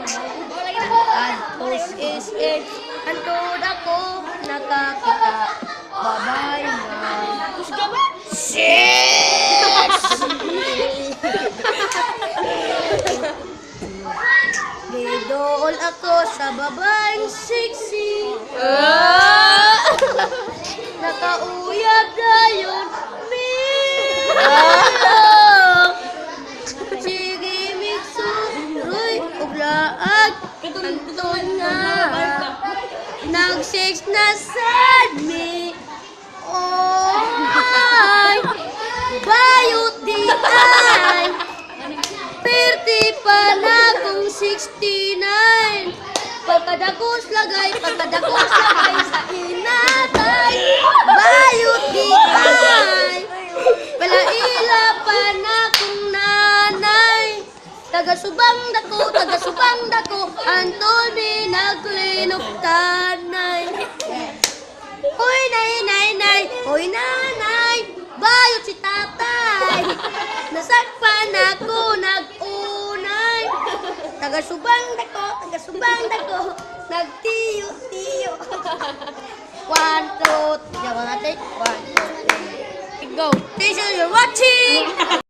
Antos is it. Antod ako nakakita. Babay na. Gidol ako sa babaeng sexy. Nakauyab na yun. Sige, mixo. Ruy, uglaag. Anton nga. Nag-sex na sad me. Oh, ay. Bayot di ay. Perti pa na kung 69. Pagkadakos lagay sa inatay. Bayot di ay. Palaila pa na kung nanay. Taga-subang dako, Antoni naglinok tanay. Hoy, nay, hoy, nanay, bayot si tatay. Nasakpan ako, nag-unay. Taga-subang dako, nagtiyo-tiyo. 1, 2, 3, 1, 2, 3. Go. Teacher, you're watching.